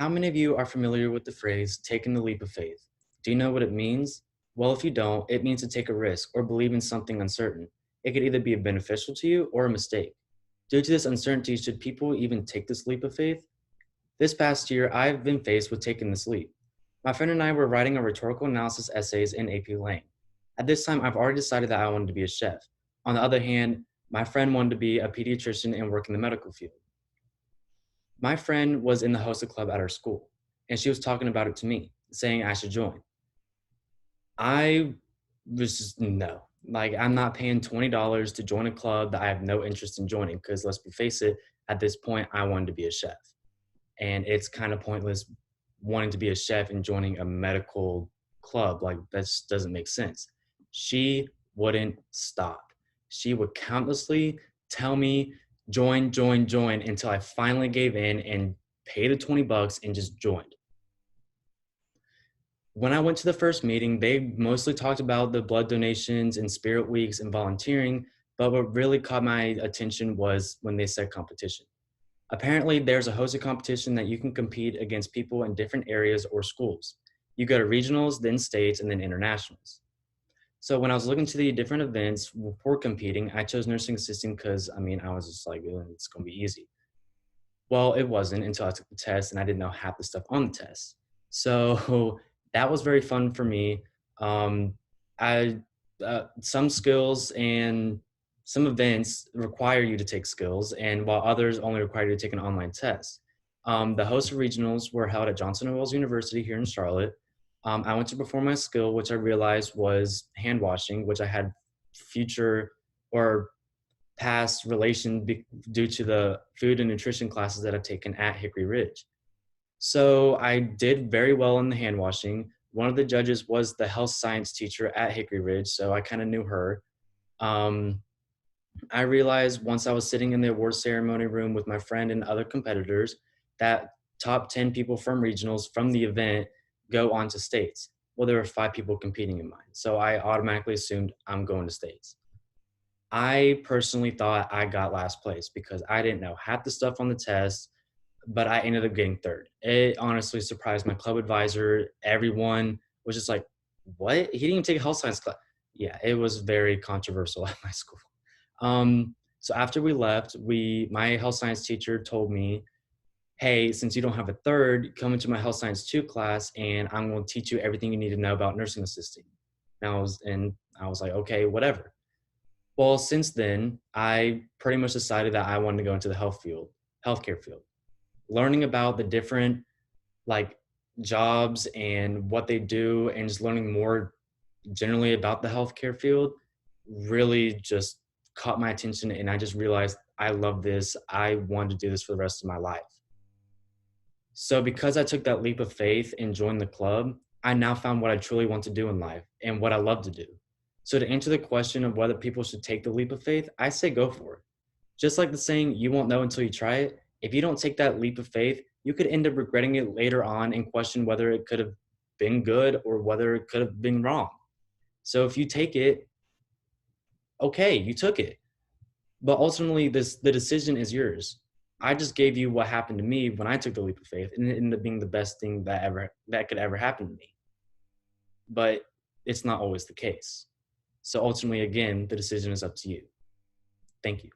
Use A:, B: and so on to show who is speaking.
A: How many of you are familiar with the phrase taking the leap of faith? Do you know what it means? Well, if you don't, it means to take a risk or believe in something uncertain. It could either be beneficial to you or a mistake. Due to this uncertainty, should people even take this leap of faith? This past year, I've been faced with taking this leap. My friend and I were writing a rhetorical analysis essays in AP Lang. At this time, I've already decided that I wanted to be a chef. On the other hand, my friend wanted to be a pediatrician and work in the medical field. My friend was in the hosted club at our school, and she was talking about it to me, saying I should join. I was just no. Like, I'm not paying $20 to join a club that I have no interest in joining because let's be face it, at this point, I wanted to be a chef. And it's kind of pointless wanting to be a chef and joining a medical club. Like, that just doesn't make sense. She wouldn't stop. She would countlessly tell me, join, join, join, until I finally gave in and paid the $20 and just joined. When I went to the first meeting, they mostly talked about the blood donations and spirit weeks and volunteering, but what really caught my attention was when they said competition. Apparently, there's a hosted competition that you can compete against people in different areas or schools. You go to regionals, then states, and then internationals. So when I was looking to the different events for competing, I chose nursing assisting because I was just like, it's going to be easy. Well, it wasn't until I took the test and I didn't know half the stuff on the test. So that was very fun for me. Um, I some skills and some events require you to take skills, and while others only require you to take an online test. The host regionals were held at Johnson & Wales University here in Charlotte. I went to perform my skill, which I realized was hand washing, which I had future or past relation due to the food and nutrition classes that I've taken at Hickory Ridge. So I did very well in the hand washing. One of the judges was the health science teacher at Hickory Ridge, so I kind of knew her. Um, I realized once I was sitting in the award ceremony room with my friend and other competitors that top 10 people from regionals from the event go on to states. Well, there were 5 people competing in mine. So I automatically assumed I'm going to states. I personally thought I got last place because I didn't know half the stuff on the test, but I ended up getting third. It honestly surprised my club advisor. Everyone was just like, what? He didn't even take a health science class. Yeah, it was very controversial at my school. So after we left, my health science teacher told me, hey, since you don't have a third, come into my health science 2 class and I'm going to teach you everything you need to know about nursing assisting. And I was like, okay, whatever. Well, since then, I pretty much decided that I wanted to go into the healthcare field. Learning about the different like jobs and what they do and just learning more generally about the healthcare field really just caught my attention and I just realized I love this. I want to do this for the rest of my life. So because I took that leap of faith and joined the club, I now found what I truly want to do in life and what I love to do. So to answer the question of whether people should take the leap of faith, I say go for it. Just like the saying, you won't know until you try it. If you don't take that leap of faith, you could end up regretting it later on and question whether it could have been good or whether it could have been wrong. So if you take it, okay, you took it. But ultimately, the decision is yours. I just gave you what happened to me when I took the leap of faith, and it ended up being the best thing that could ever happen to me. But it's not always the case. So ultimately, again, the decision is up to you. Thank you.